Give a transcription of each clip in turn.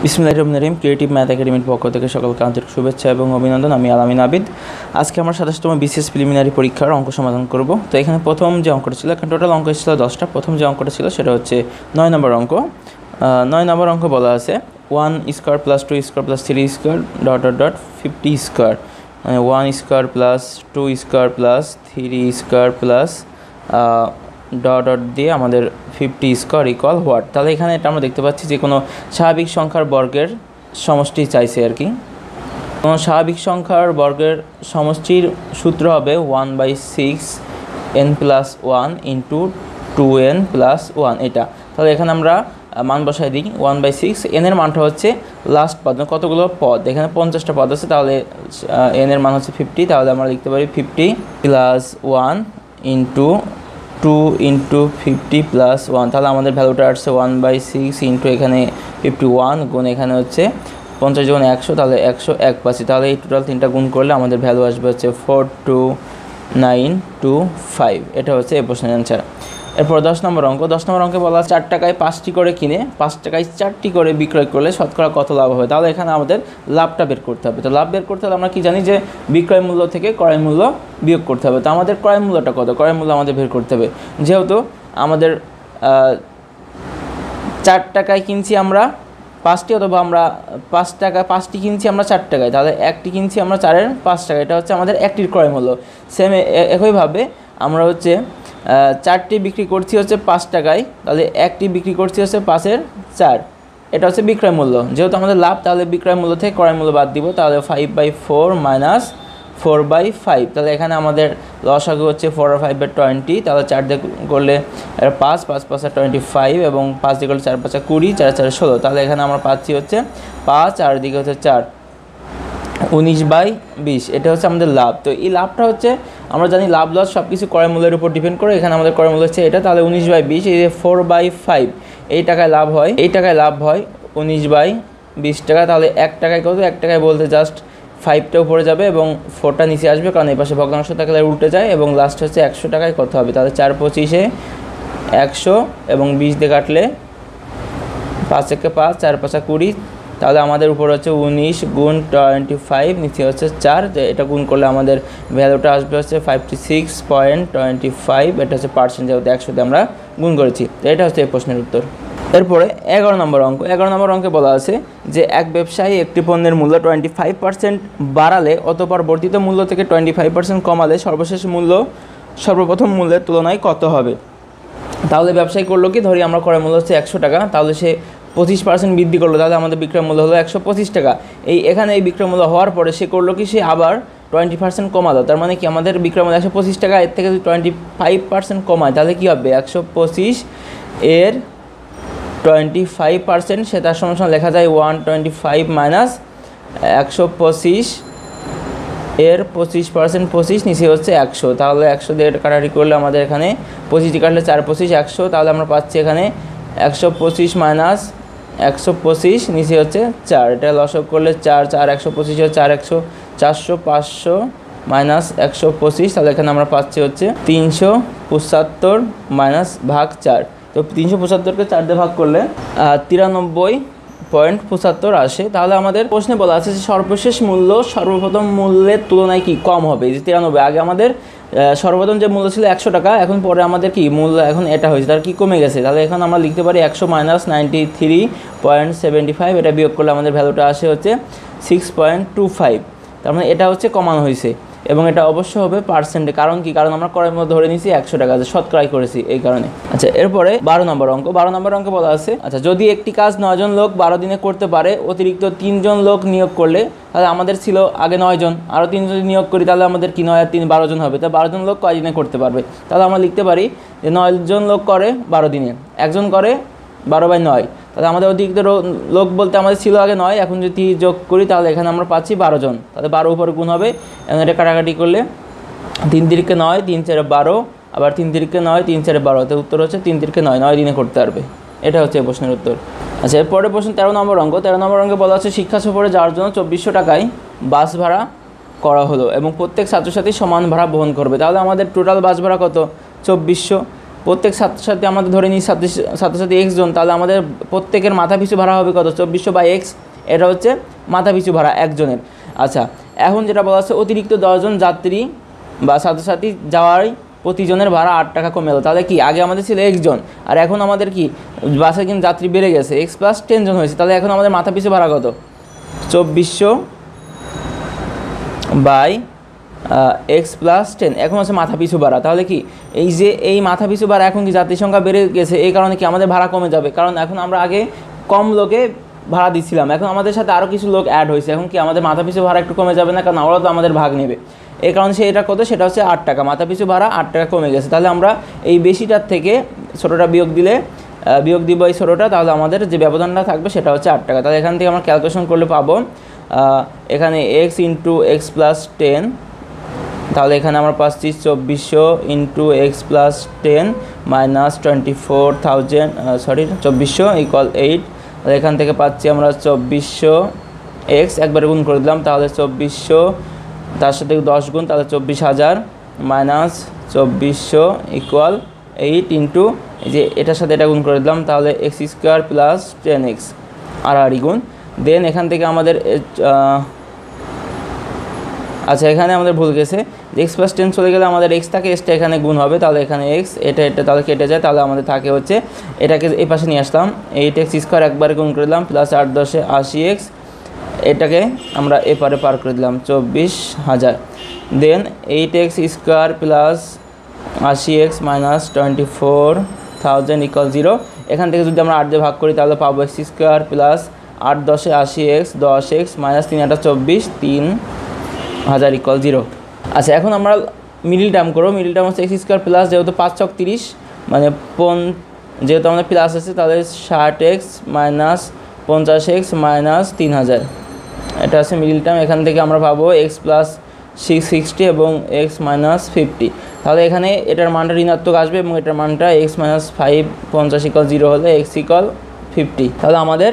বিসমিল্লাহির রহমানির রহিম। Creative math একাডেমির পক্ষ থেকে সকলকে আন্তরিক শুভেচ্ছা এবং অভিনন্দন। আমি আলামিন আবিদ। আজকে আমরা 27তম বিসিএস প্রিলিমিনারি পরীক্ষার অঙ্ক সমাধান করব। তো এখানে প্রথম যে অঙ্কটা ছিল, এখানে টোটাল অঙ্ক ছিল 10টা। প্রথম যে অঙ্কটা ছিল সেটা হচ্ছে 9 নম্বর অঙ্ক। 9 নম্বর অঙ্ক বলা আছে 1 square plus 2 square plus 3 square dot dot dot 50 square, মানে 1 square plus 2 square plus 3 square plus dot dot দিয়ে আমাদের 50 স্কোয়ার ইকুয়াল হোয়াট। তাহলে এখানে এটা আমরা দেখতে পাচ্ছি যে কোনো স্বাভাবিক সংখ্যার বর্গের সমষ্টি চাইছে আর কি। কোনো স্বাভাবিক সংখ্যার বর্গের সমষ্টির সূত্র হবে 1/6 n plus 1 into 2n plus 1 এটা। তাহলে এখানে আমরা মান বসাই দিই 1/6। n এর মানটা হচ্ছে লাস্ট পদ, কতগুলো পদ, এখানে 50টা পদ আছে, তাহলে n এর মান হচ্ছে 50। তাহলে আমরা লিখতে পারি 50 প্লাস 1 ইন্টু 2 ইন্টু 50 প্লাস 1। তাহলে আমাদের ভ্যালুটা আসছে 1/6 ইন্টু এখানে 51 গুণ এখানে হচ্ছে 50 গুণ 100, তাহলে 101 পাচ্ছি। তাহলে এই টোটাল তিনটা গুণ করলে আমাদের ভ্যালু আসবে হচ্ছে 42925। এটা হচ্ছে এই প্রশ্নের অ্যান্সার। এরপর 10 নম্বর অঙ্ক। 10 নম্বর অঙ্কে বলা 4 টাকায় 5টি করে কিনে 5 টাকায় 4টি করে বিক্রয় করলে শতকরা কত লাভ হবে। তাহলে এখানে আমাদের লাভটা বের করতে হবে। তো লাভ বের করতে হলে আমরা কি জানি যে বিক্রয় মূল্য থেকে ক্রয় মূল্য বিয়োগ করতে হবে। তো আমাদের ক্রয় মূল্যটা কত, ক্রয় মূল্য আমাদের বের করতে হবে। যেহেতু আমাদের 4 টাকায় কিনছি আমরা 5টি, অথবা আমরা 5 টাকা 5টি কিনছি আমরা 4 টাকায়, তাহলে একটি কিনছি আমরা 4-এর 5 টাকা, এটা হচ্ছে আমাদের একটির ক্রয় মূল্য। সেম একইভাবে আমরা হচ্ছে 4টি বিক্রি করছি হচ্ছে 5 টাকায়, তাহলে একটি বিক্রি করছি হচ্ছে 5-এর 4, এটা হচ্ছে বিক্রয় মূল্য। যেহেতু আমাদের লাভ, তাহলে বিক্রয় মূল্য থেকে ক্রয় মূল্য বাদ দিব, তাহলে 5/4 মাইনাস 4/5। তাহলে এখানে আমাদের লসাগু হচ্ছে 4 আর 5/20, তাহলে 4 দিয়ে করলে 5, 5 5 25 এবং 5 দিয়ে করলে 4 5 20, 4 4 16। তাহলে এখানে আমরা পাচ্ছি হচ্ছে 5 আর দিকে হচ্ছে 4, 19/20। এটা হচ্ছে আমাদের লাভ। তো এই লাভটা হচ্ছে আমরা জানি লাভ লস সব কিছু ক্রয় মূল্যের উপর ডিপেন্ড করে। এখানে আমাদের ক্রয় মূল্য হচ্ছে এটা, তাহলে 19/20, এই যে 4/5 এই টাকায় লাভ হয়, এই টাকায় লাভ হয় 19/20 টাকা। তাহলে 1 টাকায় কত, 1 টাকায় বলতে জাস্ট 5টা উপরে যাবে এবং 4টা নিচে আসবে, কারণ এই পাশে ভগ্নাংশ থাকলে উল্টে যায়, এবং লাস্ট হচ্ছে 100 টাকায় কত হবে। তাহলে 4/25 100 এবং 20 দিয়ে কাটলে 5 একে 5, 4 5 20। তাহলে আমাদের উপর হচ্ছে 19 গুণ 25, নিচে হচ্ছে 4, এটা গুণ করলে আমাদের ভ্যালুটা আসবে হচ্ছে 56.25। এটা হচ্ছে পার্সেন্ট, যেহেতু 100 দিয়ে আমরা গুণ করেছি। তো এটা হচ্ছে এই প্রশ্নের উত্তর। এরপরে 11 নম্বর অঙ্ক। 11 নম্বর অঙ্কে বলা আছে যে এক ব্যবসায়ী একটি পণ্যের মূল্য 25% বাড়ালে অতঃপর বর্ধিত মূল্য থেকে 25% কমালে সর্বশেষ মূল্য সর্বপ্রথম মূল্যের তুলনায় কত হবে। তাহলে ব্যবসায়ী করলো কি, ধরি আমরা ক্রয় মূল্য হচ্ছে 100 টাকা, তাহলে সে 25% বৃদ্ধি করলো, তাহলে আমাদের বিক্রয় মূল্য হলো 125 টাকা। এখানে এই বিক্রয় মূল্য হওয়ার পরে সে করলো কি, সে আবার 20% কমালো। তার মানে কি, আমাদের বিক্রয় মূল্য 125 টাকা, এর থেকে যদি 25% কমায় তাহলে কী হবে, 125 এর 25%, সে তার সমান সমান লেখা যায় 125 মাইনাস 125 এর 25%, 25 নিচে হচ্ছে 100। তাহলে 100 দিয়ে কাটাকাটি করলে আমাদের এখানে 25 কাটলে 4 25 100, তাহলে আমরা পাচ্ছি এখানে 125 মাইনাস 125 নিচে হচ্ছে 4, এটা লসক করলে 4 4 125 হচ্ছে 4 100 400 500 মাইনাস 125, তাহলে এখানে আমরা পাচ্ছি হচ্ছে 375 মাইনাস ভাগ 4। তো 375কে 4 দিয়ে ভাগ করলে 93.75 আসে। তাহলে আমাদের প্রশ্নে বলা আছে যে সর্বশেষ মূল্য সর্বপ্রথম মূল্যের তুলনায় কি কম হবে। যে 93, আগে আমাদের সর্বপ্রথম যে মূল্য ছিল 100 টাকা, এখন পরে আমাদের কি মূল্য এখন এটা হয়েছে, তার কি কমে গেছে। তাহলে এখন আমরা লিখতে পারি 100 মাইনাস 93.75, এটা বিয়োগ করলে আমাদের ভ্যালুটা আসে হচ্ছে 6.25। তার মানে এটা হচ্ছে কমানো হয়েছে, এবং এটা অবশ্য হবে পার্সেন্টে। কারণ কি, কারণ আমরা ক্রয়ের মধ্যে ধরে নিয়েছি 100 টাকা, শতকরাই করেছি এই কারণে। আচ্ছা, এরপরে 12 নম্বর অঙ্ক। 12 নম্বর অঙ্কে বলা আছে আচ্ছা, যদি একটি কাজ 9 জন লোক 12 দিনে করতে পারে, অতিরিক্ত 3 জন লোক নিয়োগ করলে, তাহলে আমাদের ছিল আগে 9 জন, আরও 3 জন নিয়োগ করি, তাহলে আমাদের কি 9 আর 3 12 জন হবে। তো 12 জন লোক কয় দিনে করতে পারবে। তাহলে আমরা লিখতে পারি যে 9 জন লোক করে 12 দিনে, একজন করে 12/9। তাহলে আমাদের অতিরিক্ত লোক বলতে আমাদের ছিল আগে 9, এখন যদি যোগ করি তাহলে এখানে আমরা পাচ্ছি 12 জন। তাহলে 12 উপরে গুণ হবে, এবং এটা কাটাকাটি করলে 3 তিরিকে 9, 3 4 12, আবার 3 তিরিকে 9, 3 4 12, তো উত্তর হচ্ছে 3 তিরিকে 9, 9 দিনে করতে পারবে। এটা হচ্ছে এই প্রশ্নের উত্তর। আচ্ছা, এরপরে প্রশ্ন 13 নম্বর অঙ্ক। 13 নম্বর অঙ্কে বলা আছে শিক্ষা সফরে যাওয়ার জন্য 2400 টাকায় বাস ভাড়া করা হলো এবং প্রত্যেক ছাত্রছাত্রী সমান ভাড়া বহন করবে। তাহলে আমাদের টোটাল বাস ভাড়া কত, 2400। প্রত্যেক ছাত্রছাত্রী আমাদের ধরে নিই ছাত্রছাত্রী এক্স জন, তাহলে আমাদের প্রত্যেকের মাথা পিছু ভাড়া হবে কত? 2400 বাই এক্স, এটা হচ্ছে মাথা পিছু ভাড়া একজনের। আচ্ছা, এখন যেটা বলা হচ্ছে অতিরিক্ত 10 জন যাত্রী বা ছাত্রছাত্রী যাওয়ায় প্রতিজনের ভাড়া 8 টাকা কমে গেল। তাহলে কি আগে আমাদের ছিল এক্স জন, আর এখন আমাদের কি বাসে কিন্তু যাত্রী বেড়ে গেছে, এক্স প্লাস 10 জন হয়েছে। তাহলে এখন আমাদের মাথা পিছু ভাড়া কত? 2400 বাই এক্স প্লাস 10, এখন হচ্ছে মাথা পিছু ভাড়া। তাহলে কি এই যে এই মাথা পিছু ভাড়া, এখন কি যাত্রী সংখ্যা বেড়ে গেছে, এই কারণে কি আমাদের ভাড়া কমে যাবে, কারণ এখন আমরা আগে কম লোকে ভাড়া দিচ্ছিলাম, এখন আমাদের সাথে আরও কিছু লোক অ্যাড হয়েছে, এখন কি আমাদের মাথা পিছু ভাড়া একটু কমে যাবে না, কারণ ওরা তো আমাদের ভাগ নেবে। এই কারণে এটা কত? সেটা হচ্ছে 8 টাকা, মাথা পিছু ভাড়া 8 টাকা কমে গেছে। তাহলে আমরা এই বেশিটার থেকে ছোটোটা বিয়োগ দিব এই ছোটোটা, তাহলে আমাদের যে ব্যবধানটা থাকবে সেটা হচ্ছে 8 টাকা। তাহলে এখান থেকে আমরা ক্যালকুলেশন করলে পাবো এখানে এক্স ইন্টু এক্স প্লাস 10, তাহলে এখানে আমরা পাচ্ছি 2400 into x plus 10 minus 2400 equal 8। তাহলে এখান থেকে পাচ্ছি আমরা 2400 এক্স, একবারে গুণ করে দিলাম, তাহলে 2400 তার সাথে 10 গুণ, তাহলে 24,000 মাইনাস 2400 ইকুয়াল 8 ইন্টু এই যে এটার সাথে এটা গুণ করে দিলাম, তাহলে এক্স স্কোয়ার প্লাস 10x আর গুণ। দেন এখান থেকে আমাদের আচ্ছা, এখানে আমাদের ভুল গেছে, এক্স প্লাস 10 চলে গেলে আমাদের এক্স থাকে, এক্সটা এখানে গুণ হবে, তাহলে এখানে এক্স এটা তাহলে কেটে যায়, তাহলে আমাদের থাকে হচ্ছে এটাকে এই পাশে নিয়ে আসলাম, 8x স্কোয়ার একবারে গুণ করে দিলাম, প্লাস 8 10 80x, এটাকে আমরা এপারে পার করে দিলাম 24,000। দেন 8x square plus 80x minus 24,000 equal 0। এখান থেকে যদি আমরা 8 দিয়ে ভাগ করি তাহলে পাবো x square plus 8 10 80x 10x minus 3 8 24 3,000 equal 0। আচ্ছা, এখন আমরা মিডিল টার্ম করবো। মিডিল টার্ম হচ্ছে এক্স স্কোয়ার প্লাস, যেহেতু 5 ছক 30 মানে যেহেতু আমাদের প্লাস আছে, তাহলে 60x মাইনাস 50x মাইনাস 3,000, এটা আছে মিডিল টার্ম। এখান থেকে আমরা পাবো এক্স প্লাস 660 এবং এক্স মাইনাস 50। তাহলে এখানে এটার মানটা ঋণাত্মক আসবে এবং এটার মানটা এক্স মাইনাস 5 50 ইকুয়াল 0 হলে এক্স ইকুয়াল 50। তাহলে আমাদের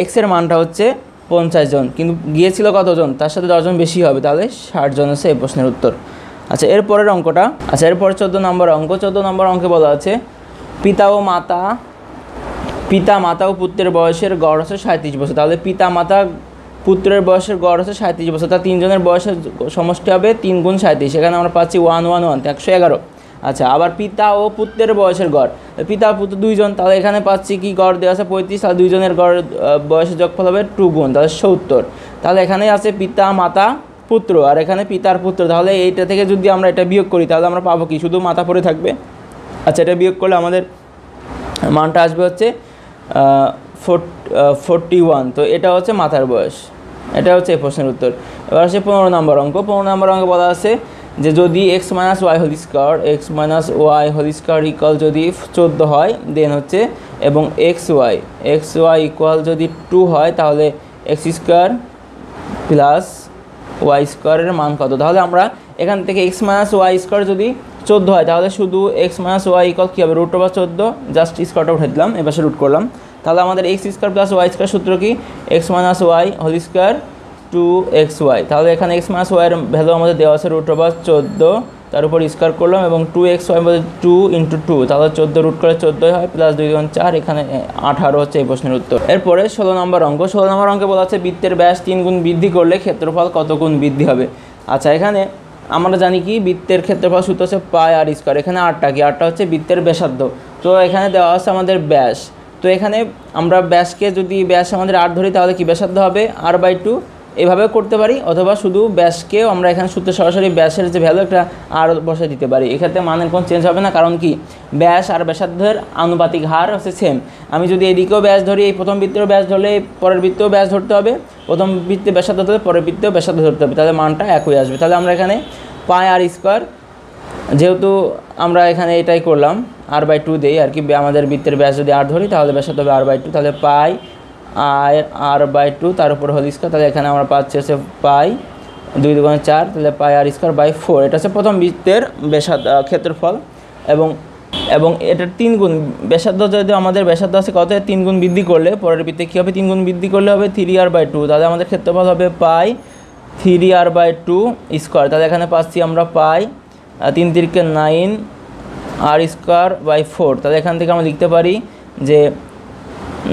এক্সের মানটা হচ্ছে 50 জন, কিন্তু গিয়েছিল কতজন? তার সাথে 10 জন বেশি হবে, তাহলে 60 জন হচ্ছে এই প্রশ্নের উত্তর। আচ্ছা, এরপরের অঙ্কটা, আচ্ছা এরপরে 14 নম্বর অঙ্ক। 14 নম্বর অঙ্কে বলা আছে পিতা মাতা ও পুত্রের বয়সের গড় হচ্ছে 37 বছর। তাহলে পিতা মাতা পুত্রের বয়সের গড় হচ্ছে 37 বছর, তা তিনজনের বয়সের সমষ্টি হবে 3 গুণ 37, এখানে আমরা পাচ্ছি 111 111। আচ্ছা, আবার পিতা ও পুত্রের বয়সের গড়, পিতা পুত্র 2 জন, তাহলে এখানে পাচ্ছি কি গড় দেওয়া আছে 35, তাহলে 2 জনের গড় বয়সের যোগফল হবে 2 গুণ, তাহলে 70। তাহলে এখানে আছে পিতা মাতা পুত্র, আর এখানে পিতার পুত্র, তাহলে এইটা থেকে যদি আমরা এটা বিয়োগ করি তাহলে আমরা পাবো কি? শুধু মাথা পড়ে থাকবে। আচ্ছা, এটা বিয়োগ করলে আমাদের মানটা আসবে হচ্ছে 41, তো এটা হচ্ছে মাথার বয়স। এটা হচ্ছে এই প্রশ্নের উত্তর। এবার আসছে 15 নম্বর অঙ্ক। 15 নম্বর অঙ্কে বলা আছে যে যদি x minus y whole square equal যদি 14 হয়, দেন হচ্ছে এবং এক্স ওয়াই ইকুয়াল যদি 2 হয়, তাহলে এক্স স্কোয়ার প্লাস ওয়াই স্কোয়ারের মান কত? তাহলে আমরা এখান থেকে এক্স মাইনাস ওয়াই স্কোয়ার যদি 14 হয়, তাহলে শুধু এক্স মাইনাস ওয়াই ইকুয়াল কী হবে? √14, জাস্ট স্কোয়ারটা উঠে দিলাম, এবার রুট করলাম। তাহলে আমাদের x square plus y square সূত্র কি? X minus y whole square 2xy। তাহলে এখানে এক্স মাইনাস ওয়াইয়ের ভ্যালু আমাদের দেওয়া আছে √14, তার উপর স্কোয়ার করলাম এবং 2xy মধ্যে 2 × 2, তাহলে 14 রুট করে 14 হয়, প্লাস 2 × 4, এখানে 18 হচ্ছে এই প্রশ্নের উত্তর। এরপরে 16 নম্বর অঙ্ক। 16 নম্বর অঙ্কে বলা আছে বৃত্তের ব্যাস 3 গুণ বৃদ্ধি করলে ক্ষেত্রফল কত গুণ বৃদ্ধি হবে? আচ্ছা, এখানে আমরা জানি কি বৃত্তের ক্ষেত্রফল সূত্র হচ্ছে পাই আর স্কোয়ার। এখানে 8টা কি? 8টা হচ্ছে বৃত্তের ব্যাসার্ধ। তো এখানে দেওয়া আছে আমাদের ব্যাস, তো এখানে আমরা ব্যাসকে যদি ব্যাস আমাদের 8 ধরি তাহলে কি ব্যাসার্ধ হবে r/2, এভাবে করতে পারি, অথবা শুধু ব্যাসকেও আমরা এখানে সূত্রে সরাসরি ব্যাসের যে ভ্যালু একটা আর বসে দিতে পারি। এক্ষেত্রে মানের কোনো চেঞ্জ হবে না, কারণ কি ব্যাস আর ব্যাসার্ধের আনুপাতিক হার হচ্ছে সেম। আমি যদি এদিকেও ব্যাস ধরি, এই প্রথম বৃত্তেও ব্যাস ধরলে পরের বৃত্তেও ব্যাস ধরতে হবে, প্রথম বৃত্তে ব্যাসার্ধ ধরলে পরের বৃত্তেও ব্যাসার্ধ ধরতে হবে, তাহলে মানটা একই আসবে। তাহলে আমরা এখানে পাই আর স্কোয়ার, যেহেতু আমরা এখানে এটাই করলাম r/2 দেই আর কি, আমাদের বৃত্তের ব্যাস যদি r ধরি তাহলে ব্যাসার্ধ হবে r/2, তাহলে পাই r/2 তার উপর হোল স্কোয়ার। তাহলে এখানে আমরা পাচ্ছি হচ্ছে পাই 2 × 4, তাহলে পাই r²/4। এটা হচ্ছে প্রথম বৃত্তের ক্ষেত্রফল, এবং এটার 3 গুণ ব্যাসার্ধ, যদি আমাদের ব্যাসার্ধ আছে কত 3 গুণ বৃদ্ধি করলে পরের বৃত্তে কী হবে? 3 গুণ বৃদ্ধি করলে হবে 3r/2, তাহলে আমাদের ক্ষেত্রফল হবে পাই 3r/2 স্কোয়ার। তাহলে এখানে পাচ্ছি আমরা পাই 3 × 9 আর স্কোয়ার বাই 4, তাহলে এখান থেকে আমরা লিখতে পারি যে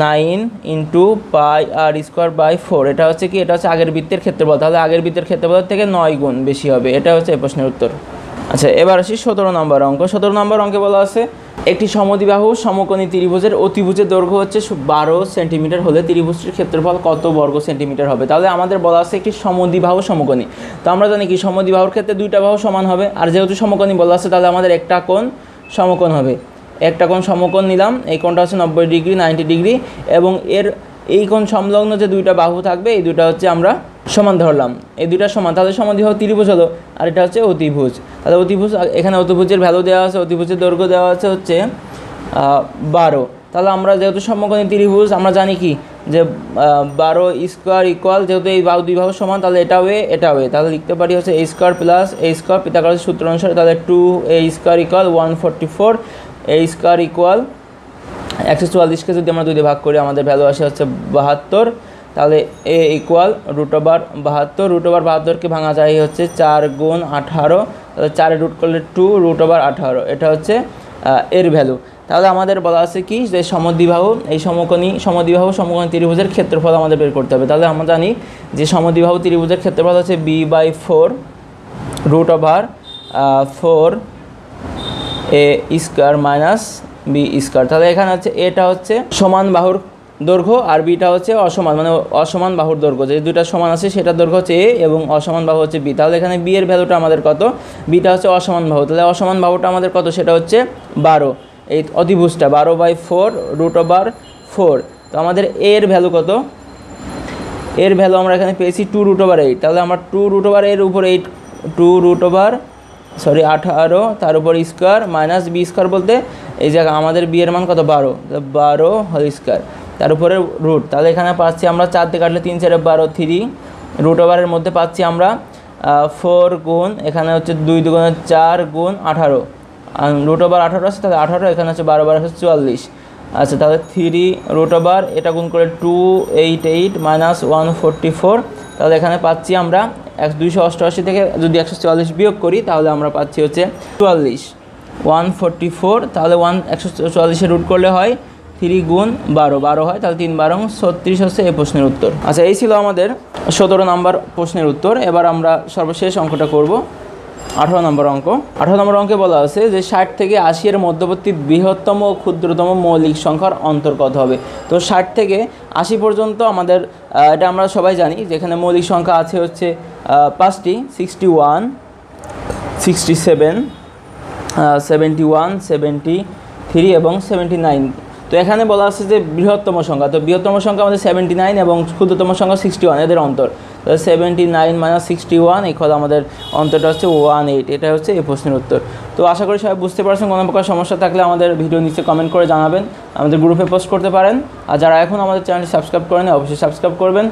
9 into pi r square by 4, এটা হচ্ছে কি, এটা হচ্ছে আগের বৃত্তের ক্ষেত্রফল, তাহলে আগের বৃত্তের ক্ষেত্রফল থেকে 9 গুণ বেশি হবে, এটা হচ্ছে এই প্রশ্নের উত্তর। আচ্ছা, এবার আসি 17 নম্বর অঙ্ক। 17 নম্বর অঙ্কে বলা আছে একটি সমদ্বিবাহু সমকোণী ত্রিভুজের অতিভুজের দৈর্ঘ্য হচ্ছে 12 সেন্টিমিটার হলে ত্রিভুজটির ক্ষেত্রফল কত বর্গ সেন্টিমিটার হবে। তাহলে আমাদের বলা আছে একটি সমদ্বিবাহু সমকোণী, তো আমরা জানি কি সমদ্বিবাহুর ক্ষেত্রে দুইটা বাহু সমান হবে, আর যেহেতু সমকোণী বলা আছে তাহলে আমাদের একটা কোণ সমকোণ হবে। একটা কোণ সমকোণ নিলাম, এই কোণটা হচ্ছে 90 ডিগ্রি 90 ডিগ্রি, এবং এই কোণ সংলগ্ন যে দুইটা বাহু থাকবে এই দুইটা হচ্ছে আমরা সমান ধরলাম, এই দুইটা সমান, তাহলে সমদ্বিবাহু ত্রিভুজ হলো। আর এটা হচ্ছে অতিভুজ, তাহলে অতিভুজ, এখানে অতিভুজের ভ্যালু দেওয়া আছে, অতিভুজের দৈর্ঘ্য দেওয়া আছে হচ্ছে 12। তাহলে আমরা যেহেতু সমকোণী ত্রিভুজ আমরা জানি কি যে 12 স্কোয়ার ইকুয়াল, যেহেতু এই দুই বাহু সমান তাহলে এটা ওয়ে এটা ওয়ে, তাহলে লিখতে পারি হচ্ছে a square plus a square পিথাগোরাসের সূত্র অনুসারে, তাহলে 2a square equal 144, a square equal 144কে যদি আমরা 2 দিয়ে ভাগ করি আমাদের ভ্যালু আসে হচ্ছে 72, তাহলে a ইকুয়াল √72, √72কে ভাঙা যায় হচ্ছে 4 গুণ 18, তাহলে 4 রুট করলে 2 √18, এটা হচ্ছে এর ভ্যালু। তাহলে আমাদের বলা আছে কি যে সমদ্বিবাহু এই সমদ্বিবাহু সমকোণী ত্রিভুজের ক্ষেত্রফল আমাদের বের করতে হবে। তাহলে আমরা জানি যে সমদ্বিবাহু ত্রিভুজের ক্ষেত্রফল হচ্ছে b/4 √4a square minus b square. তাহলে এখানে হচ্ছে এটা হচ্ছে সমান বাহুর দৈর্ঘ্য আর বিটা হচ্ছে অসমান, মানে অসমান বাহুর দৈর্ঘ্য, যে দুইটা সমান আছে সেটার দৈর্ঘ্য হচ্ছে এ এবং অসমান বাহু হচ্ছে বি। তাহলে এখানে বি এর ভ্যালুটা আমাদের কত, বিটা হচ্ছে অসমান বাহু, তাহলে অসমান বাহুটা আমাদের কত, সেটা হচ্ছে 12, এই অতিভুজটা 12/4 √4। তো আমাদের এর ভ্যালু কত, এর ভ্যালু আমরা এখানে পেয়েছি 2 √8, তাহলে আমরা 2 √8 উপর 8 18 তার উপর স্কোয়ার মাইনাস বি স্কোয়ার বলতে এই জায়গা আমাদের বি এর মান কত 12 হোল স্কোয়ার তার উপরে রুট, তাহলে এখানে পাচ্ছি আমরা 4 দিয়ে কাটলে 3 4 12 3 √8-এর মধ্যে পাচ্ছি আমরা 4 গুণ, এখানে হচ্ছে 2 2 4 গুণ 18, √18 আছে তাহলে 18, এখানে হচ্ছে 12 12 হচ্ছে 44। আচ্ছা, তাহলে 3 √8 এটা গুণ করে 288 মাইনাস 144, তাহলে এখানে পাচ্ছি আমরা 288 থেকে যদি 144 বিয়োগ করি তাহলে আমরা পাচ্ছি হচ্ছে 44, 144, তাহলে 144-এর রুট করলে হয় 3 গুণ 12 হয়, তাহলে 3 12 36 হচ্ছে এই প্রশ্নের উত্তর। আচ্ছা, এই ছিল আমাদের 17 নম্বর প্রশ্নের উত্তর। এবার আমরা সর্বশেষ অঙ্কটা করব, 18 নম্বর অঙ্ক। 18 নম্বর অঙ্কে বলা আছে যে 60 থেকে 80 এর মধ্যবর্তী বৃহত্তম ও ক্ষুদ্রতম মৌলিক সংখ্যার অন্তর্গত হবে। তো 60 থেকে 80 পর্যন্ত আমাদের এটা আমরা সবাই জানি, যেখানে মৌলিক সংখ্যা আছে হচ্ছে 5টি, 61 67 71 73 এবং 79। তো এখানে বলা আছে যে বৃহত্তম সংখ্যা, তো বৃহত্তম সংখ্যা আমাদের 79 এবং ক্ষুদ্রতম সংখ্যা 61, এদের অন্তর, তাহলে 79 মাইনাস 61 ইকুয়াল আমাদের অন্তরটা হচ্ছে 18, এটা হচ্ছে এই প্রশ্নের উত্তর। তো আশা করি সবাই বুঝতে পারছেন। কোনো প্রকার সমস্যা থাকলে আমাদের ভিডিও নিচে কমেন্ট করে জানাবেন, আমাদের গ্রুপে পোস্ট করতে পারেন, আর যারা এখন আমাদের চ্যানেলটি সাবস্ক্রাইব করেন অবশ্যই সাবস্ক্রাইব করবেন।